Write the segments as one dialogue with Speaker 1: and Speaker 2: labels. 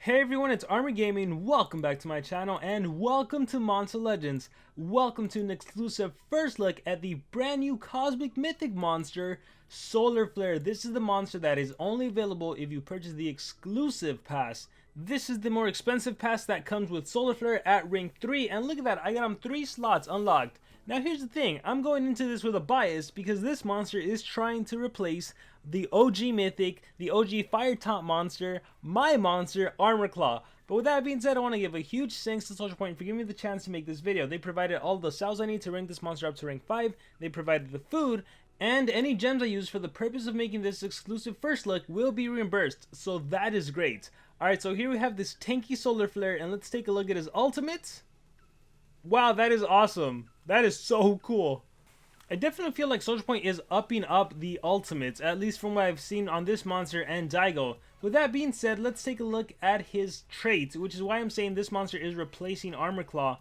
Speaker 1: Hey everyone, it's Armor Gaming. Welcome back to my channel and welcome to Monster Legends. Welcome to an exclusive first look at the brand new Cosmic Mythic monster, Solarflare. This is the monster that is only available if you purchase the exclusive pass. This is the more expensive pass that comes with Solarflare at rank 3, and look at that, I got him 3 slots unlocked. Now here's the thing, I'm going into this with a bias because this monster is trying to replace the OG Mythic, the OG Fire Taunt monster, my monster, Armor Claw. But with that being said, I want to give a huge thanks to Social Point for giving me the chance to make this video. They provided all the cells I need to rank this monster up to rank 5, they provided the food, and any gems I use for the purpose of making this exclusive first look will be reimbursed, so that is great. Alright, so here we have this tanky Solarflare, and let's take a look at his ultimate. Wow, that is awesome. That is so cool. I definitely feel like Social Point is upping up the ultimates, at least from what I've seen on this monster and Daigo. With that being said, let's take a look at his traits, which is why I'm saying this monster is replacing Armor Claw.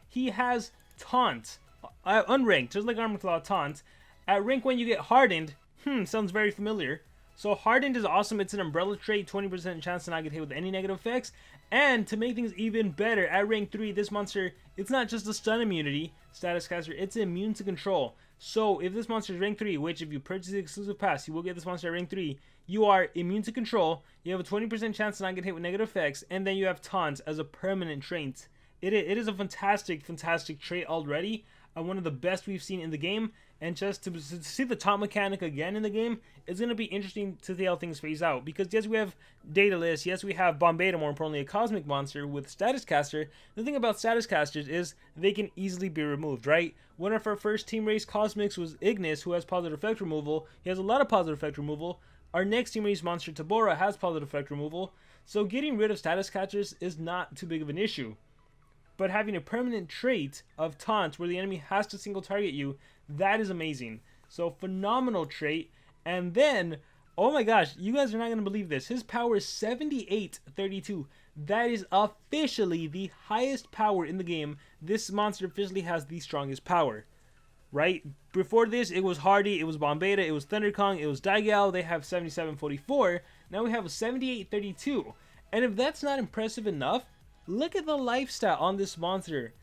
Speaker 1: He has Taunt, unranked, just like Armor Claw, Taunt. At rank 1 you get Hardened, sounds very familiar. So Hardened is awesome, it's an umbrella trait, 20% chance to not get hit with any negative effects. And to make things even better, at rank 3, this monster, it's not just a stun immunity, status caster, it's immune to control. So if this monster is rank 3, which if you purchase the exclusive pass, you will get this monster at rank 3, you are immune to control, you have a 20% chance to not get hit with negative effects, and then you have Taunt as a permanent trait. It is a fantastic trait already, one of the best we've seen in the game, and just to see the taunt mechanic again in the game, it's going to be interesting to see how things phase out, because yes, we have Daedalus, yes, we have Bombeta, more importantly a cosmic monster with status caster. The thing about status casters is they can easily be removed, right? One of our first team race cosmics was Ignis, who has positive effect removal. He has a lot of positive effect removal. Our next team race monster, Tabora, has positive effect removal, so getting rid of status casters is not too big of an issue. But having a permanent trait of Taunt where the enemy has to single target you, that is amazing. So phenomenal trait. And then, oh my gosh, you guys are not going to believe this. His power is 7832. That is officially the highest power in the game. This monster officially has the strongest power. Right? Before this, it was Hardy, it was Bombeta, it was Thunder Kong, it was Daigal. They have 7744. Now we have a 7832. And if that's not impressive enough, look at the life stat on this monster,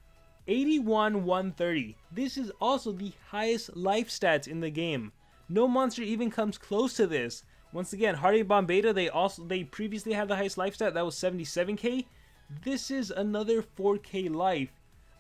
Speaker 1: 81-130. This is also the highest life stats in the game. No monster even comes close to this. Once again, Hardy and Bombeta, they previously had the highest life stat, that was 77k. This is another 4k life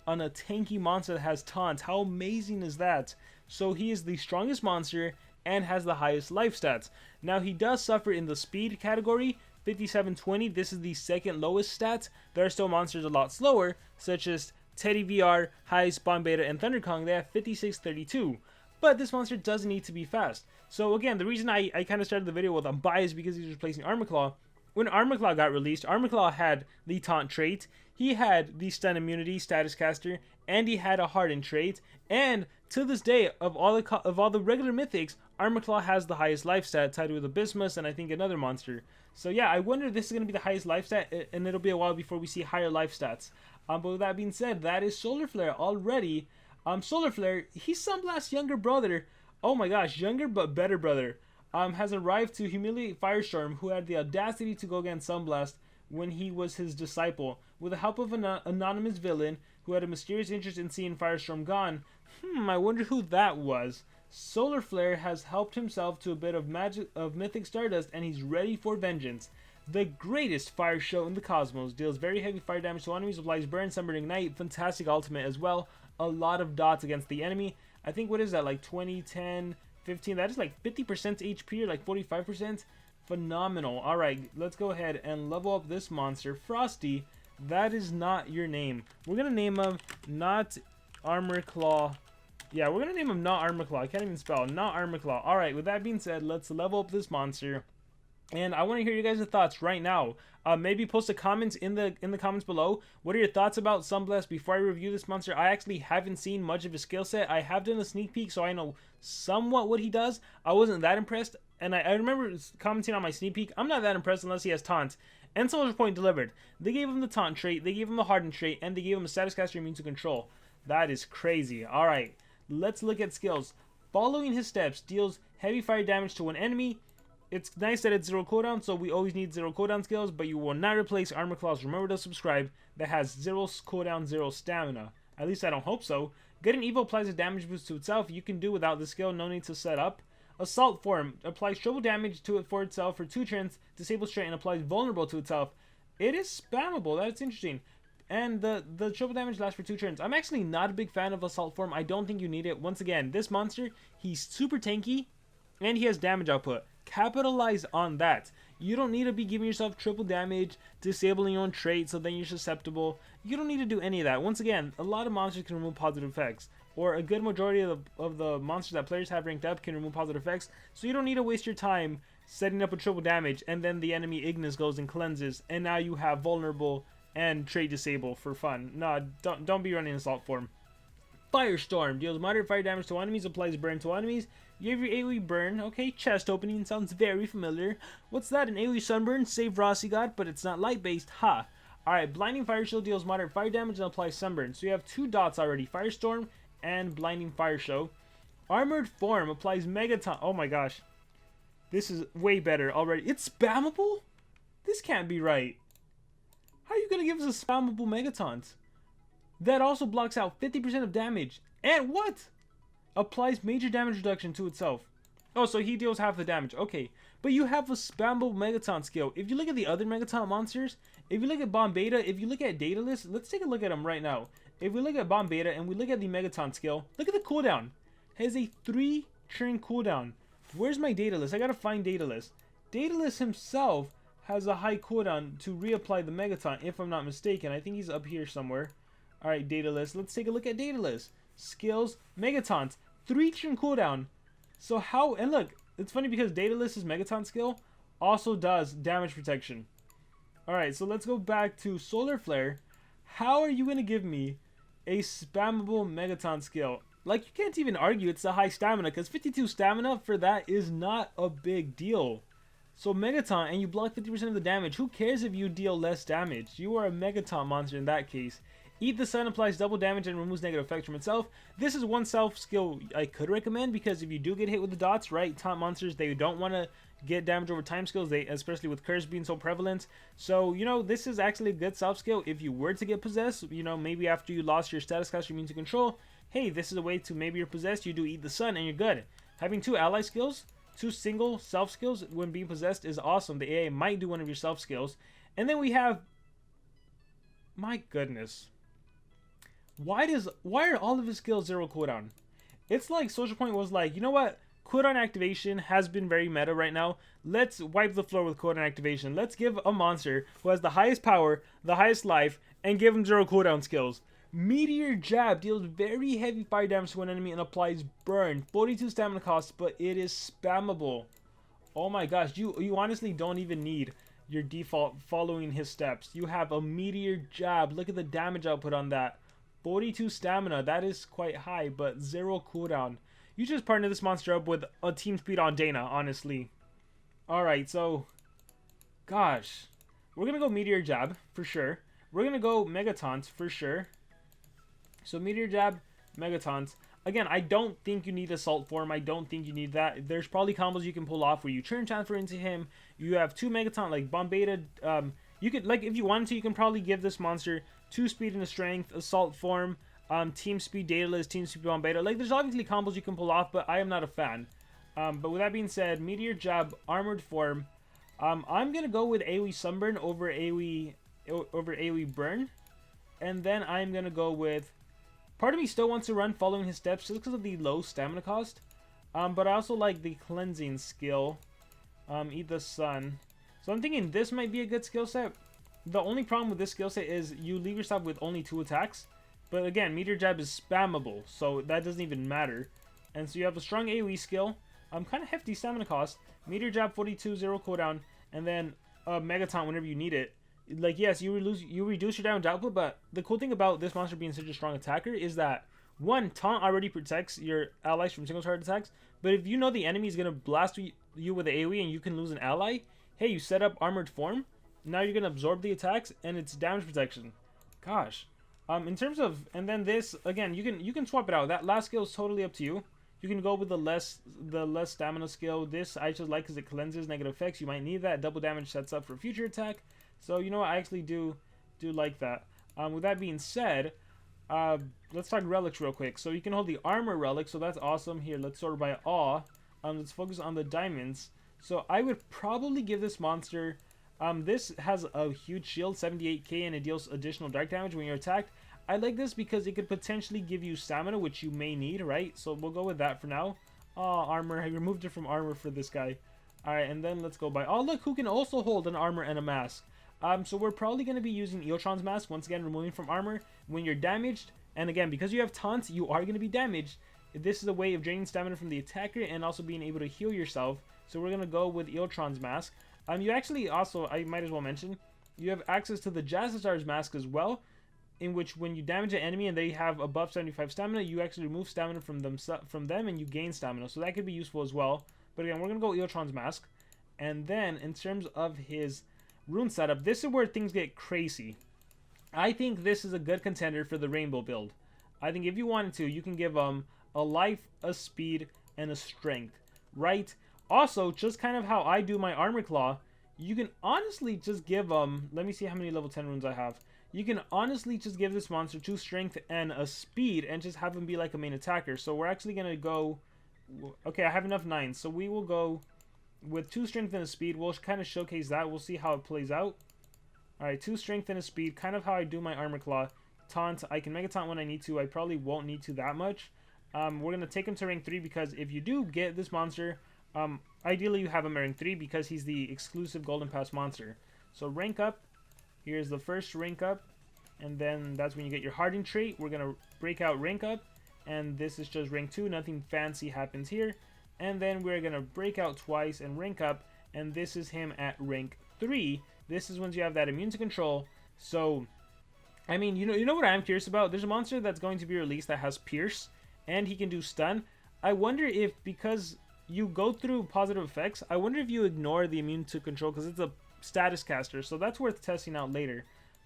Speaker 1: on a tanky monster that has Taunt. How amazing is that? So he is the strongest monster and has the highest life stats. Now he does suffer in the speed category, 5720. This is the second lowest stat. There are still monsters a lot slower, such as Teddy VR, Heist, Bombeta, and Thunder Kong. They have 5632. But this monster doesn't need to be fast. So again, the reason I kind of started the video with a bias because he's replacing Armor Claw. When Armor Claw got released, Armor Claw had the Taunt trait, he had the Stun Immunity, Status Caster, and he had a Hardened trait. And to this day, of all the regular mythics, Armor Claw has the highest life stat, tied with Abysmus and I think another monster. So yeah, I wonder if this is going to be the highest life stat, and it'll be a while before we see higher life stats. But with that being said, that is Solarflare already. Solarflare, he's Sunblast's younger brother. Oh my gosh, younger but better brother. Has arrived to humiliate Firestorm, who had the audacity to go against Sunblast when he was his disciple. With the help of an anonymous villain who had a mysterious interest in seeing Firestorm gone. I wonder who that was. Solarflare has helped himself to a bit of mythic stardust, and he's ready for vengeance. The greatest fire show in the cosmos, deals very heavy fire damage to enemies, applies burn, sunburn, ignite, fantastic ultimate as well. A lot of dots against the enemy. I think, what is that, like 20, 10, 15, that is like 50% HP or like 45%. Phenomenal. Alright, let's go ahead and level up this monster. Frosty, that is not your name. We're gonna name him not Armor Claw. Yeah, we're gonna name him not Armor Claw. I can't even spell. Not Armor Claw. Alright, with that being said, let's level up this monster. And I want to hear you guys' thoughts right now. Maybe post a comment in the comments below. What are your thoughts about Sunblast before I review this monster? I actually haven't seen much of his skill set. I have done a sneak peek, so I know somewhat what he does. I wasn't that impressed, and I remember commenting on my sneak peek. I'm not that impressed unless he has Taunt. And Soldier Point delivered. They gave him the Taunt trait, they gave him the Hardened trait, and they gave him a Status Caster immune to control. That is crazy. Alright, let's look at skills. Following his steps deals heavy fire damage to one enemy. it's nice that it's 0 cooldown, so we always need 0 cooldown skills, but you will not replace Armor Claws. Remember to subscribe. That has 0 cooldown, 0 stamina. At least I don't hope so. Good and Evil applies a damage boost to itself. You can do without the skill, no need to set up. Assault Form applies triple damage to it for itself for 2 turns, disables straight, and applies vulnerable to itself. It is spammable, that's interesting. And the triple damage lasts for 2 turns. I'm actually not a big fan of Assault Form. I don't think you need it. Once again, this monster, he's super tanky, and he has damage output. Capitalize on that. You don't need to be giving yourself triple damage, disabling your own trait so then you're susceptible. You don't need to do any of that. Once again, a lot of monsters can remove positive effects, or a good majority of the monsters that players have ranked up can remove positive effects, so you don't need to waste your time setting up a triple damage and then the enemy Ignis goes and cleanses and now you have vulnerable and trait disable for fun. Nah, don't be running Assault Form. Firestorm deals moderate fire damage to enemies, applies burn to enemies. You have your AoE burn. Okay, chest opening sounds very familiar. What's that? An AoE sunburn? Save Rossi got, but it's not light based. Ha! Alright, Blinding Fire Shield deals moderate fire damage and applies sunburn. So you have 2 dots already, Firestorm and Blinding Fire Show. Armored Form applies Megaton. Oh my gosh. This is way better already. It's spammable? This can't be right. How are you going to give us a spammable Megatons? That also blocks out 50% of damage. And what? Applies major damage reduction to itself. Oh, so he deals half the damage. Okay. But you have a spammable Megaton skill. If you look at the other Megaton monsters, if you look at Bomb Beta, if you look at Daedalus, let's take a look at them right now. If we look at Bomb Beta and we look at the Megaton skill, look at the cooldown. Has a 3 turn cooldown. Where's my Daedalus? I gotta find Daedalus. Daedalus himself has a high cooldown to reapply the Megaton, if I'm not mistaken. I think he's up here somewhere. Alright, Daedalus. Let's take a look at Daedalus. Skills, Megatons. 3 turn cooldown. So how... And look, it's funny because Daedalus's Megaton skill also does damage protection. Alright, so let's go back to Solarflare. How are you going to give me a spammable Megaton skill? Like, you can't even argue it's a high stamina, because 52 stamina for that is not a big deal. So Megaton, and you block 50% of the damage. Who cares if you deal less damage? You are a Megaton monster in that case. Eat the Sun applies double damage and removes negative effects from itself. This is one self skill I could recommend, because if you do get hit with the dots, right, taunt monsters, they don't want to get damage over time skills, especially with curse being so prevalent. So, you know, this is actually a good self skill. If you were to get possessed, you know, maybe after you lost your status class, your means of control, hey, this is a way to, maybe you're possessed, you do Eat the Sun and you're good. Having 2 ally skills, 2 single self skills when being possessed is awesome. The AA might do one of your self skills. And then we have, my goodness, why are all of his skills 0 cooldown? It's like Social Point was like, you know what, cooldown activation has been very meta right now. Let's wipe the floor with cooldown activation. Let's give a monster who has the highest power, the highest life, and give him 0 cooldown skills. Meteor Jab deals very heavy fire damage to an enemy and applies burn. 42 stamina cost, but it is spammable. Oh my gosh, you honestly don't even need your default following his steps. You have a Meteor Jab. Look at the damage output on that. 42 stamina, that is quite high, but 0 cooldown. You just partner this monster up with a team speed on Dana, honestly. Alright, so, gosh. We're going to go Meteor Jab, for sure. We're going to go Megatons, for sure. So Meteor Jab, Megatons. Again, I don't think you need Assault Form. I don't think you need that. There's probably combos you can pull off where you turn transfer into him. You have 2 Megaton, like Bomb Beta. You could, like, if you wanted to, you can probably give this monster 2 speed and a strength, Assault Form, team speed Daedalus, team speed Bomb Beta. Like, there's obviously combos you can pull off, but I am not a fan. But with that being said, Meteor Jab, Armored Form. I'm gonna go with AoE Sunburn over AoE Burn, and then I'm gonna go with. Part of me still wants to run following his steps just because of the low stamina cost. But I also like the cleansing skill. Eat the Sun. So I'm thinking this might be a good skill set. The only problem with this skill set is you leave yourself with only 2 attacks. But again, Meteor Jab is spammable, so that doesn't even matter. And so you have a strong AoE skill. Kind of hefty stamina cost. Meteor Jab 42, 0 cooldown. And then Megaton whenever you need it. Like, yes, you reduce your damage output, but the cool thing about this monster being such a strong attacker is that, 1, taunt already protects your allies from single target attacks, but if you know the enemy is going to blast you with the AoE and you can lose an ally, hey, you set up Armored Form, now you're going to absorb the attacks, and it's damage protection. Gosh. In terms of, and then this, again, you can swap it out. That last skill is totally up to you. You can go with the less stamina skill. This I just like because it cleanses negative effects. You might need that. Double damage sets up for future attack. So you know what, I actually do like that. With that being said, let's talk relics real quick. So you can hold the armor relic, so that's awesome. Here, let's sort by awe. Let's focus on the diamonds. So I would probably give this monster. This has a huge shield, 78k, and it deals additional dark damage when you're attacked. I like this because it could potentially give you stamina, which you may need, right? So we'll go with that for now. Armor. I removed it from armor for this guy. Alright, and then let's go by. Oh, look, who can also hold an armor and a mask. So we're probably going to be using Eotron's mask, once again, removing from armor. When you're damaged, and again, because you have taunts, you are going to be damaged. This is a way of draining stamina from the attacker and also being able to heal yourself. So we're going to go with Eotron's mask. You actually also, I might as well mention, you have access to the Jazzastar's mask as well, in which when you damage an enemy and they have above 75 stamina, you actually remove stamina from them and you gain stamina. So that could be useful as well. But again, we're going to go Eotron's mask. And then, in terms of his rune setup, this is where things get crazy. I think this is a good contender for the rainbow build. I think if you wanted to, you can give a life, a speed, and a strength, right? Also, just kind of how I do my armor claw, you can honestly just give let me see how many level 10 runes I have. You can honestly just give this monster 2 strength and a speed and just have him be like a main attacker. So we're actually going to go, okay, I have enough 9, so we will go with 2 strength and a speed. We'll kind of showcase that. We'll see how it plays out. Alright, 2 strength and a speed. Kind of how I do my armor claw. Taunt. I can mega taunt when I need to. I probably won't need to that much. We're going to take him to rank 3 because if you do get this monster, ideally you have him at rank 3 because he's the exclusive Golden Pass monster. So rank up. Here's the first rank up. And then that's when you get your hardened trait. We're going to break out rank up. And this is just rank 2. Nothing fancy happens here. And then we're going to break out twice and rank up. And this is him at rank 3. This is once you have that immune to control. So, I mean, you know what I'm curious about? There's a monster that's going to be released that has Pierce. And he can do stun. I wonder if, because you go through positive effects, I wonder if you ignore the immune to control because it's a status caster. So that's worth testing out later.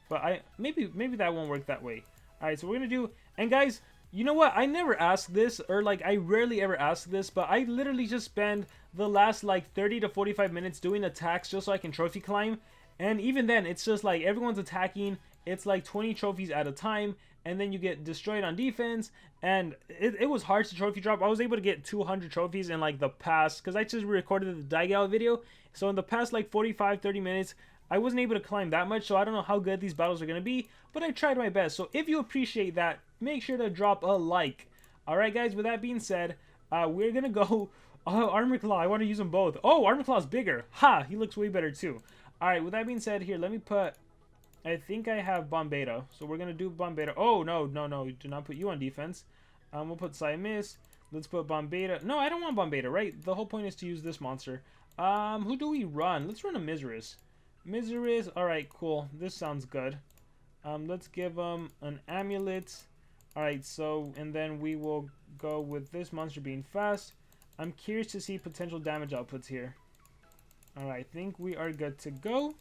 Speaker 1: But maybe that won't work that way. Alright, so we're going to do... And guys... You know what? I never ask this, or like I rarely ever ask this, but I literally just spend the last like 30 to 45 minutes doing attacks just so I can trophy climb. And even then, it's just like everyone's attacking. It's like 20 trophies at a time, and then you get destroyed on defense. And it was hard to trophy drop. I was able to get 200 trophies in like the past, because I just recorded the Daigal video. So in the past like 45-30 minutes, I wasn't able to climb that much, so I don't know how good these battles are going to be, but I tried my best. So if you appreciate that, make sure to drop a like. Alright guys, with that being said, we're going to go... Armor Claw, I want to use them both. Oh, Armor Claw's bigger. Ha! He looks way better too. Alright, with that being said, here, let me put... I think I have Bombeta, so we're going to do Bombeta. Oh, no, do not put you on defense. We'll put Siamis. Let's put Bombeta. No, I don't want Bombeta, right? The whole point is to use this monster. Who do we run? Let's run a Miseris. Miseris, alright, cool. This sounds good. Let's give him an amulet. Alright, so, and then we will go with this monster being fast. I'm curious to see potential damage outputs here. Alright, I think we are good to go.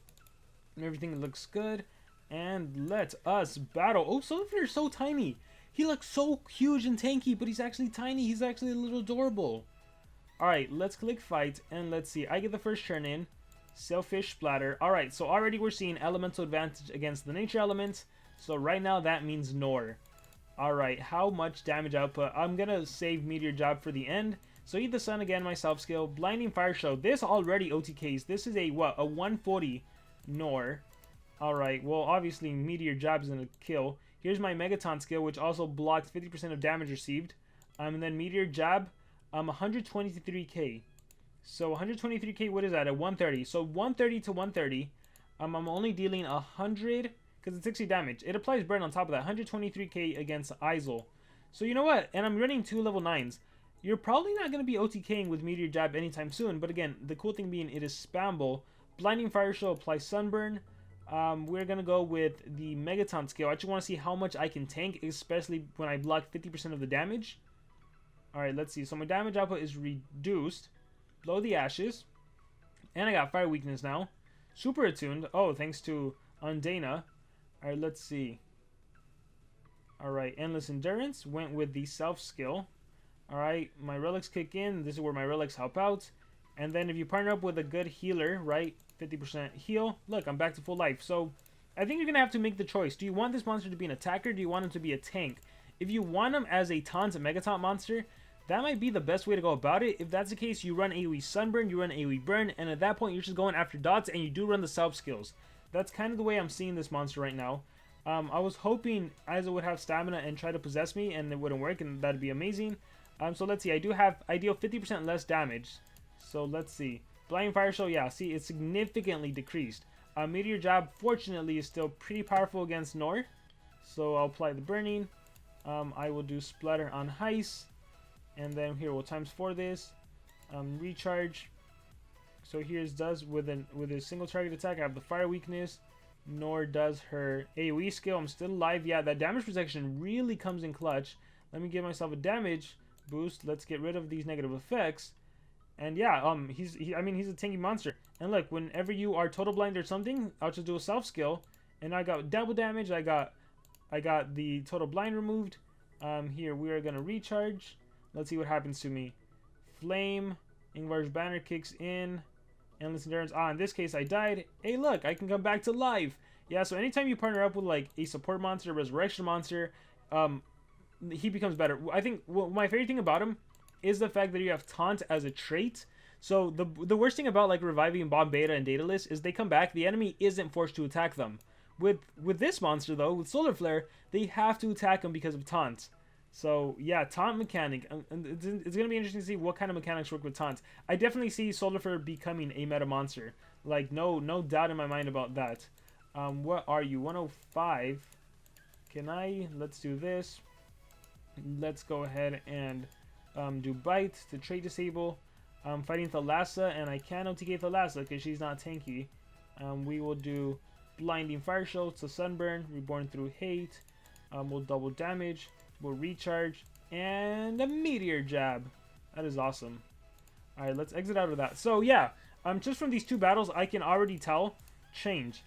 Speaker 1: Everything looks good. And let us battle. Oh, Solarflare is so tiny. He looks so huge and tanky, but he's actually tiny. He's actually a little adorable. Alright, let's click fight, and let's see. I get the first turn in. Selfish Splatter. Alright, so already we're seeing elemental advantage against the nature elements. So right now that means Nor. Alright, how much damage output? I'm gonna save Meteor Jab for the end. So Eat the Sun again, my self skill. Blinding Fire Show. This already OTKs. This is a what? A 140 Nor. Alright, well obviously Meteor Jab is gonna kill. Here's my Megaton skill, which also blocks 50% of damage received. And then Meteor Jab, 123k. So 123k, what is that? At 130. So 130 to 130. I'm only dealing 100 because it's 60 damage. It applies burn on top of that. 123k against Isol. So you know what? And I'm running 2 level 9s. You're probably not going to be OTKing with Meteor Jab anytime soon. But again, the cool thing being it is spammable. Blinding Fire Show applies Sunburn. We're going to go with the Megaton skill. I just want to see how much I can tank, especially when I block 50% of the damage. Alright, let's see. So my damage output is reduced. Blow the Ashes. And I got Fire Weakness now. Super Attuned. Oh, thanks to Undana. Alright, let's see. Alright, Endless Endurance. Went with the Self skill. Alright, my relics kick in. This is where my relics help out. And then if you partner up with a good healer, right, 50% heal, look, I'm back to full life. So I think you're going to have to make the choice. Do you want this monster to be an attacker, or do you want him to be a tank? If you want him as a taunt, a mega taunt monster, that might be the best way to go about it. If that's the case, you run AoE Sunburn, you run AoE Burn, and at that point, you're just going after dots, and you do run the self skills. That's kind of the way I'm seeing this monster right now. I was hoping Aiza would have stamina and try to possess me, and it wouldn't work, and that'd be amazing. So let's see. I deal 50% less damage. So let's see. Blind Fire Show, yeah, see, it's significantly decreased. Meteor Jab, fortunately, is still pretty powerful against Nor. So I'll apply the Burning. I will do Splatter on Heist. And then here, we'll times 4 this. Recharge. So here's does with a single target attack. I have the Fire Weakness. Nor does her AoE skill. I'm still alive. Yeah, that damage protection really comes in clutch. Let me give myself a damage boost. Let's get rid of these negative effects. And yeah, he's a tanky monster. And look, whenever you are total blind or something, I'll just do a self skill, and I got double damage. I got the total blind removed. Here we are gonna recharge. Let's see what happens to me. Flame, Ingvar's banner kicks in. Endless endurance. In this case I died. Hey, look, I can come back to life. Yeah, so anytime you partner up with like a support monster, a resurrection monster, he becomes better. I think my favorite thing about him is the fact that you have taunt as a trait. So the worst thing about like reviving Bomb Beta and Daedalus is they come back, the enemy isn't forced to attack them. With this monster though, with Solarflare, they have to attack them because of taunt. So yeah, taunt mechanic. It's gonna be interesting to see what kind of mechanics work with taunt. I definitely see Solarflare becoming a meta monster. Like no doubt in my mind about that. What are you? 105. Let's do this. Let's go ahead and do Bite to trait disable. I'm fighting Thalassa, and I can OTK Thalassa because she's not tanky. We will do Blinding Fire Show to Sunburn, Reborn through Hate. We'll double damage. We'll recharge, and a Meteor Jab. That is awesome. Alright, let's exit out of that. So yeah, just from these two battles, I can already tell change.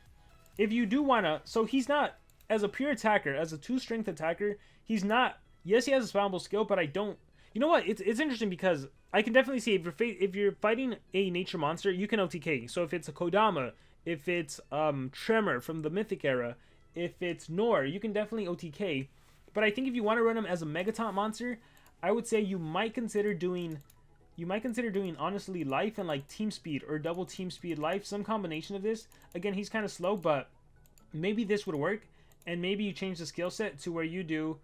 Speaker 1: If you do wanna, so he's not, as a pure attacker, as a 2-strength attacker, he's not, yes he has a spawnable skill, but I don't, you know what, it's interesting because I can definitely see if you're fighting a nature monster, you can OTK. So if it's a Kodama, if it's Tremor from the Mythic era, if it's Nor, you can definitely OTK. But I think if you want to run him as a Megaton monster, I would say you might consider doing honestly life and like team speed or double team speed life, some combination of this. Again, he's kind of slow, but maybe this would work, and maybe you change the skill set to where you do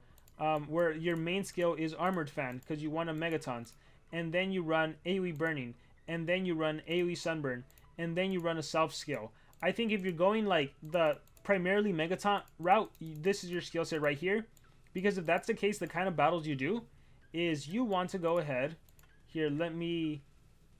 Speaker 1: where your main skill is Armored Fan because you want a Megatons, and then you run AoE Burning, and then you run AoE Sunburn, and then you run a self skill. I think if you're going like the primarily Megaton route, this is your skill set right here. Because if that's the case, the kind of battles you do is you want to go ahead. Here, let me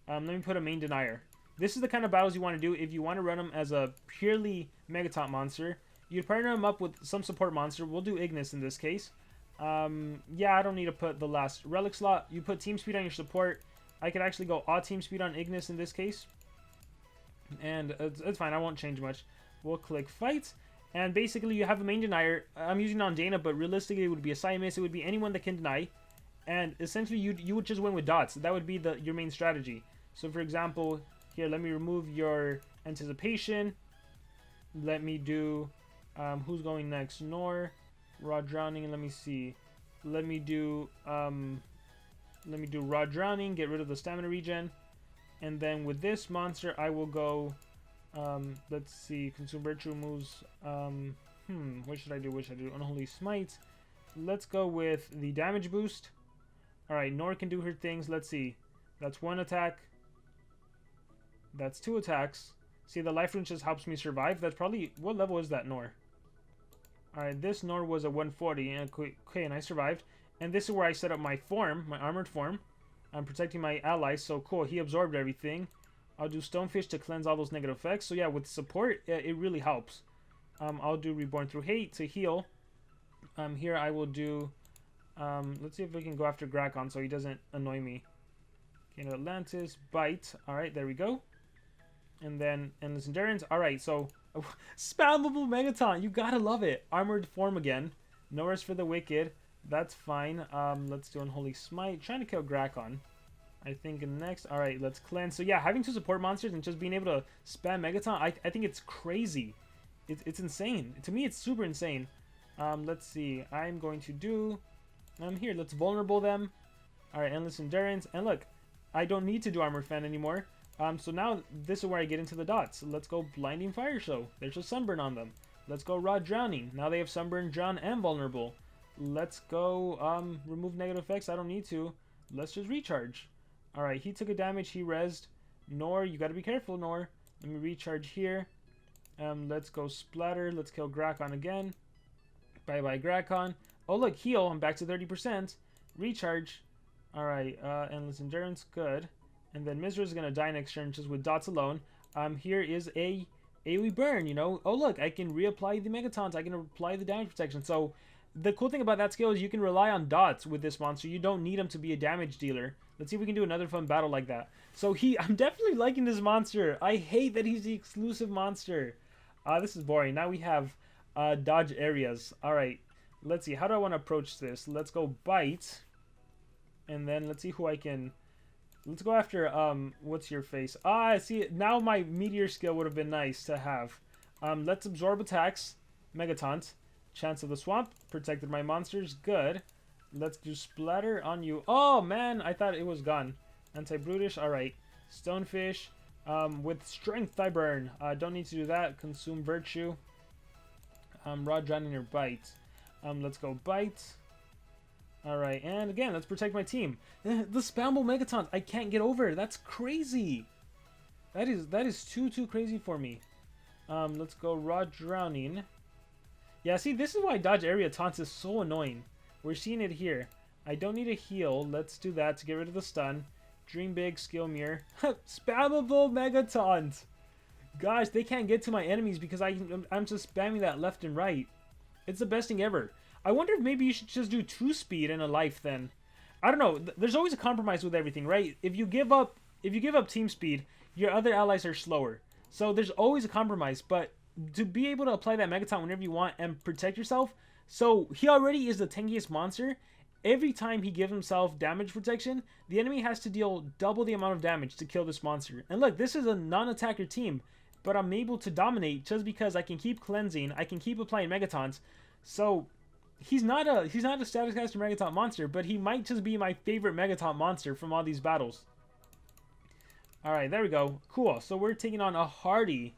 Speaker 1: put a main denier. This is the kind of battles you want to do if you want to run them as a purely Megaton monster. You'd partner them up with some support monster. We'll do Ignis in this case. Yeah, I don't need to put the last relic slot. You put team speed on your support. I could actually go odd team speed on Ignis in this case. And it's fine. I won't change much. We'll click fight. And basically, you have a main denier. I'm using on Dana, but realistically, it would be a Siamese. It would be anyone that can deny. And essentially, you would just win with dots. That would be your main strategy. So, for example, here, let me remove your anticipation. Let me do... who's going next? Nor, Raw Drowning, and let me see. Let me do Raw Drowning, get rid of the stamina regen. And then with this monster, I will go... let's see, consume virtue moves. What should I do? Unholy Smite. Let's go with the damage boost. Alright, Nor can do her things. Let's see. That's 1 attack. That's 2 attacks. See, the life rune just helps me survive. That's probably... What level is that Nor? Alright, this Nor was a 140. And okay, and I survived. And this is where I set up my form, my armored form. I'm protecting my allies, so cool. He absorbed everything. I'll do Stonefish to cleanse all those negative effects. So yeah, with support, it really helps. I'll do Reborn Through Hate to heal. Here I will do... let's see if we can go after Grakon so he doesn't annoy me. Okay, Atlantis, Bite. Alright, there we go. And then Endless Endurance. Alright, so... Spammable Megaton! You gotta love it! Armored Form again. No Rest for the Wicked. That's fine. Let's do Unholy Smite. Trying to kill Grakon. I think next. Alright, let's cleanse. So yeah, having two support monsters and just being able to spam Megaton, I think it's crazy. It's insane. To me, it's super insane. Let's see. I'm going to do... here, let's vulnerable them. Alright, Endless Endurance. And look, I don't need to do Armor Fan anymore. So now, this is where I get into the dots. Let's go Blinding Fire Show. There's a Sunburn on them. Let's go Raw Drowning. Now they have Sunburn, Drown, and Vulnerable. Let's go remove negative effects. I don't need to. Let's just recharge. Alright, he took a damage. He rezzed. Nor, you gotta be careful, Nor. Let me recharge here. Let's go Splatter. Let's kill Grakon again. Bye-bye, Grakon. Oh, look, heal. I'm back to 30%. Recharge. Alright, Endless Endurance. Good. And then Mizra is going to die next turn just with dots alone. Here is a AoE burn, you know. Oh, look, I can reapply the Megatons. I can apply the damage protection. So, the cool thing about that skill is you can rely on dots with this monster. You don't need him to be a damage dealer. Let's see if we can do another fun battle like that. So, I'm definitely liking this monster. I hate that he's the exclusive monster. This is boring. Now we have dodge areas. Alright, let's see. How do I want to approach this? Let's go Bite. And then let's see who I can... Let's go after, what's your face? I see it. Now my Meteor skill would have been nice to have. Let's absorb attacks. Megataunt. Chance of the Swamp. Protected my monsters. Good. Let's do Splatter on you. Oh, man. I thought it was gone. Anti-Brutish. Alright. Stonefish. With Strength, I burn. Don't need to do that. Consume Virtue. Raw Drowning or Bite. Let's go Bite. Alright, and again, let's protect my team. The spammable Megatons, I can't get over. That's crazy. That is too crazy for me. Let's go Raw Drowning. Yeah, see, this is why Dodge Area Taunts is so annoying. We're seeing it here. I don't need a heal. Let's do that to get rid of the stun. Dream Big, Skill Mirror. Spammable Megatons. Gosh, they can't get to my enemies because I'm just spamming that left and right. It's the best thing ever. I wonder if maybe you should just do 2 speed and a life then. I don't know. There's always a compromise with everything, right? If you give up team speed, your other allies are slower. So there's always a compromise, but to be able to apply that Megaton whenever you want and protect yourself. So he already is the tankiest monster. Every time he gives himself damage protection, the enemy has to deal double the amount of damage to kill this monster. And look, this is a non-attacker team, but I'm able to dominate just because I can keep cleansing, I can keep applying Megatons. So he's not a status caster Megaton monster, but he might just be my favorite Megaton monster from all these battles. Alright, there we go. Cool. So we're taking on a Hardy.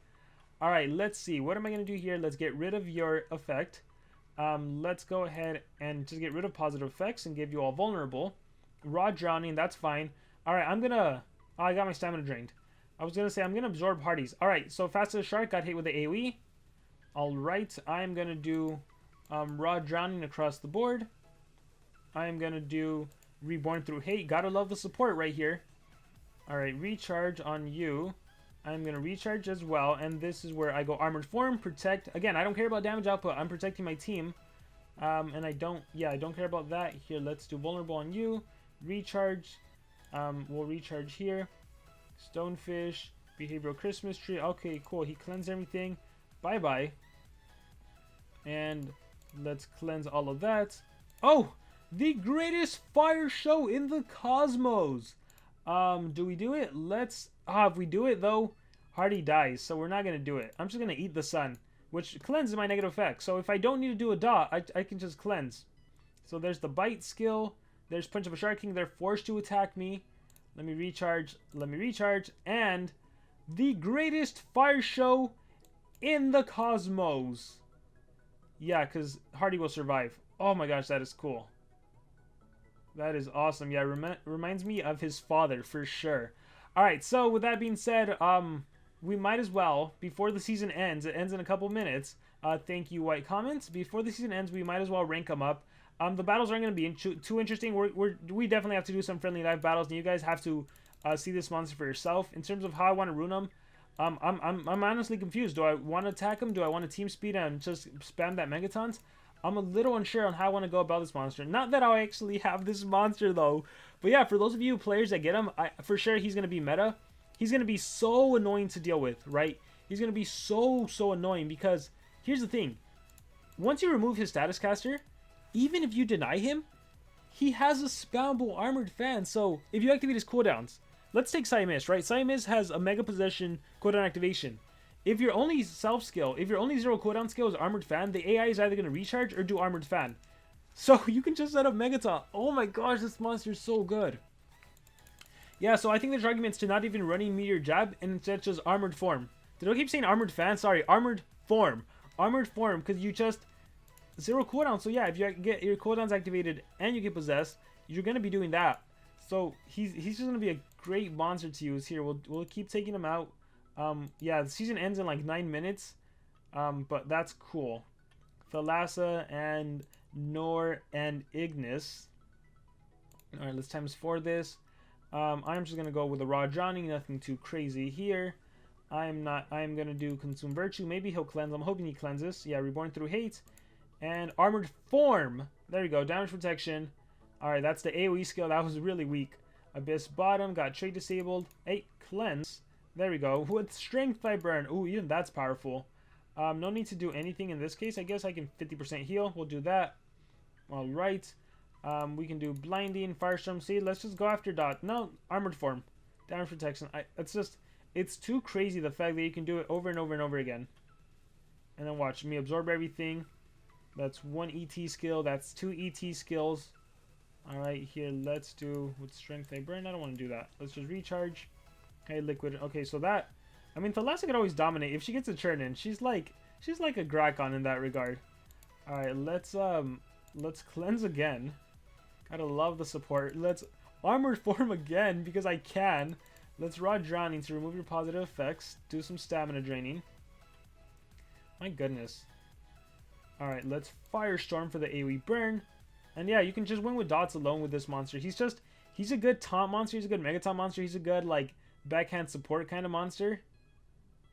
Speaker 1: Alright, let's see. What am I going to do here? Let's get rid of your effect. Let's go ahead and just get rid of positive effects and give you all vulnerable. Raw Drowning, that's fine. Alright, I'm going to... Oh, I got my stamina drained. I was going to say I'm going to absorb Hardies. Alright, so Fast as a Shark got hit with the AoE. Alright, I'm going to do... Raw Drowning across the board. I'm going to do Reborn Through Hate. Gotta love the support right here. Alright, Recharge on you. I'm going to recharge as well. And this is where I go Armored Form, Protect. Again, I don't care about damage output. I'm protecting my team. And I don't care about that. Here, let's do Vulnerable on you. Recharge. We'll recharge here. Stonefish. Behavioral Christmas Tree. Okay, cool. He cleansed everything. Bye-bye. And... let's cleanse all of that. Oh! The greatest fire show in the cosmos! Do we do it? Let's... if we do it, though, Hardy dies, so we're not going to do it. I'm just going to eat the sun, which cleanses my negative effect. So if I don't need to do a dot, I can just cleanse. So there's the Bite skill. There's Punch of a Shark King. They're forced to attack me. Let me recharge. Let me recharge. And the greatest fire show in the cosmos. Yeah, because Hardy will survive. Oh my gosh, that is cool. That is awesome. Yeah, reminds me of his father for sure. Alright, so with that being said, we might as well, before the season ends, it ends in a couple minutes. Thank you, White Comments. Before the season ends, we might as well rank them up. The battles aren't going to be too interesting. We definitely have to do some friendly live battles, and you guys have to see this monster for yourself. In terms of how I want to rune them, I'm honestly confused. Do I want to attack him? Do I want to team speed and just spam that Megatons? I'm a little unsure on how I want to go about this monster. Not that I actually have this monster, though. But yeah, for those of you players that get him, for sure he's going to be meta. He's going to be so annoying to deal with, right? He's going to be so annoying because here's the thing. Once you remove his status caster, even if you deny him, he has a spammable Armored Fan. So if you activate his cooldowns, let's take Siamese, right? Siamese has a Mega Possession cooldown activation. If your only self skill, if your only 0 cooldown skill is Armored Fan, the AI is either going to recharge or do Armored Fan. So you can just set up Megaton. Oh my gosh, this monster is so good. Yeah, so I think there's arguments to not even running Meteor Jab and instead just Armored Form. Did I keep saying Armored Fan? Sorry, Armored Form. Armored Form, because you just 0 cooldown. So yeah, if you get your cooldowns activated and you get possessed, you're going to be doing that. So he's just going to be a great monster to use here. We'll keep taking him out. Yeah, the season ends in like 9 minutes. But that's cool. Thalassa and Nor and Ignis. Alright, let's times 4 this. I'm just gonna go with a Raw Drowning, nothing too crazy here. I'm gonna do Consume Virtue. Maybe he'll cleanse. I'm hoping he cleanses. Yeah, Reborn Through Hate. And Armored Form. There you go. Damage protection. Alright, that's the AoE skill. That was really weak. Abyss Bottom. Got trait disabled. Hey, cleanse. There we go. With Strength I burn. Ooh, even that's powerful. No need to do anything in this case. I guess I can 50% heal. We'll do that. Alright. We can do Blinding, Firestorm. See, let's just go after Dot. No, Armored Form. Damage protection. It's too crazy the fact that you can do it over and over and over again. And then watch me absorb everything. That's 1 ET skill. That's 2 ET skills. Alright, here, let's do with Strength I burn. I don't want to do that. Let's just recharge. Okay, Liquid. Okay, so that... I mean, Thalassa could always dominate. If she gets a churn in, she's like a Grakon in that regard. Alright, let's cleanse again. Gotta love the support. Let's Armored Form again, because I can. Let's Raw Drowning to remove your positive effects. Do some stamina draining. My goodness. Alright, let's Firestorm for the AoE burn. And yeah, you can just win with dots alone with this monster. He's a good taunt monster. He's a good Megaton monster. He's a good, like, backhand support kind of monster.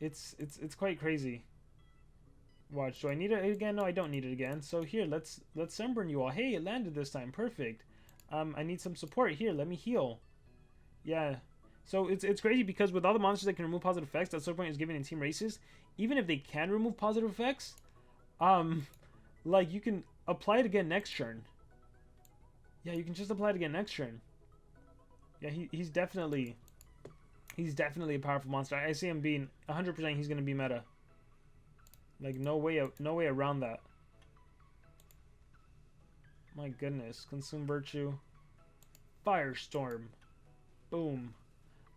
Speaker 1: It's quite crazy. Watch, do I need it again? No, I don't need it again. So here, let's Sunburn you all. Hey, it landed this time. Perfect. I need some support. Here, let me heal. Yeah. So it's crazy because with all the monsters that can remove positive effects that Solarpoint is giving in team races, even if they can remove positive effects, like you can apply it again next turn. Yeah, you can just apply it again next turn. Yeah, he's definitely a powerful monster. I see him being 100%. He's gonna be meta. Like no way around that. My goodness, Consume Virtue, Firestorm, boom.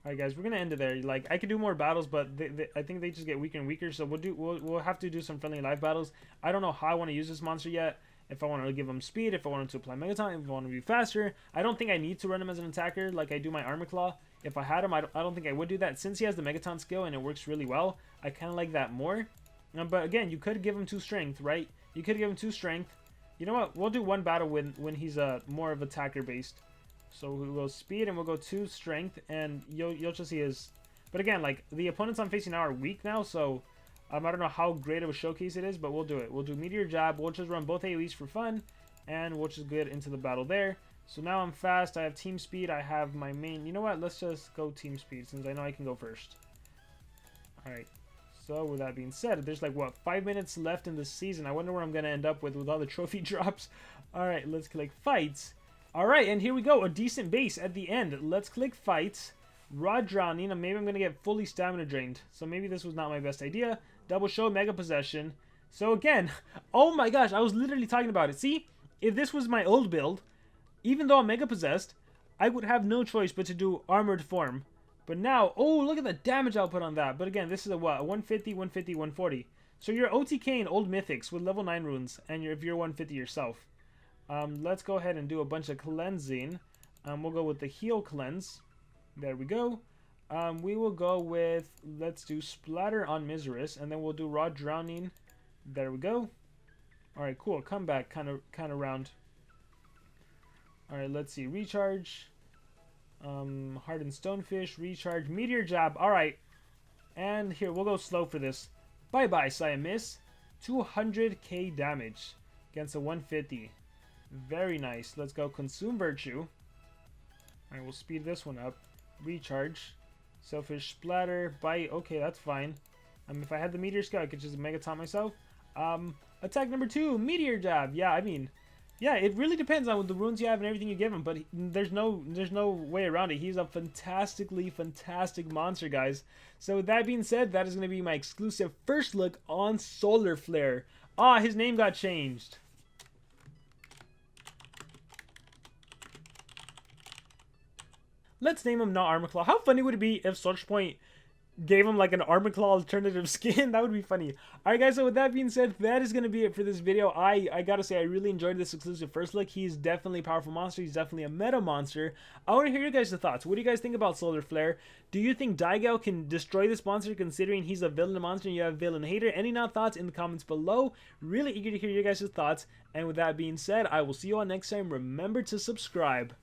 Speaker 1: All right, guys, we're gonna end it there. Like I could do more battles, but I think they just get weaker and weaker. So we'll have to do some friendly live battles. I don't know how I want to use this monster yet. If I want to give him speed, if I want him to apply Megaton, if I want to be faster. I don't think I need to run him as an attacker like I do my Armor Claw. If I had him, I don't think I would do that. Since he has the Megaton skill and it works really well, I kind of like that more. But again, you could give him 2 strength, right? You could give him 2 strength. You know what? We'll do 1 battle when he's more of attacker based. So we'll go speed and we'll go 2 strength, and you'll just see his. But again, like the opponents I'm facing now are weak now, so I don't know how great of a showcase it is, but we'll do it. We'll do Meteor Jab. We'll just run both AoEs for fun, and we'll just get into the battle there. So now I'm fast. I have team speed. I have my main. You know what? Let's just go team speed since I know I can go first. All right. So with that being said, there's like what 5 minutes left in the season. I wonder where I'm gonna end up with all the trophy drops. All right, let's click fights. All right, and here we go, a decent base at the end. Let's click fights. Raw Drowning, and maybe I'm gonna get fully stamina drained. So maybe this was not my best idea. Double show, Mega Possession. So again, oh my gosh, I was literally talking about it. See, if this was my old build, even though I'm Mega Possessed, I would have no choice but to do Armored Form. But now, oh, look at the damage output on that. But again, this is a what? A 150, 150, 140. So you're OTK in old mythics with level 9 runes, and if you're 150 yourself. Let's go ahead and do a bunch of cleansing. We'll go with the heal cleanse. There we go. We will go with, let's do Splatter on Miserous, and then we'll do Raw Drowning. There we go. Alright, cool. Comeback kind of round. Alright, let's see. Recharge. Hardened Stonefish, recharge, Meteor Jab. Alright. And here, we'll go slow for this. Bye-bye, Siamese. 200k damage against a 150. Very nice. Let's go Consume Virtue. Alright, we'll speed this one up. Recharge. Selfish Splatter. Bite. Okay, that's fine. If I had the Meteor skill, I could just Megaton myself. Attack number 2, Meteor Jab. Yeah, I mean, Yeah, it really depends on the runes you have and everything you give him, but there's no way around it. He's a fantastic monster, guys. So with that being said, that is going to be my exclusive first look on Solarflare. Ah, his name got changed. Let's name him not Armor Claw. How funny would it be if Search Point gave him like an Armor Claw alternative skin? That would be funny. Alright guys, so with that being said, that is going to be it for this video. I gotta say, I really enjoyed this exclusive first look. He's definitely a powerful monster. He's definitely a meta monster. I want to hear your guys' thoughts. What do you guys think about Solarflare? Do you think Daigo can destroy this monster considering he's a villain monster and you have villain hater? Any thoughts in the comments below? Really eager to hear your guys' thoughts. And with that being said, I will see you all next time. Remember to subscribe.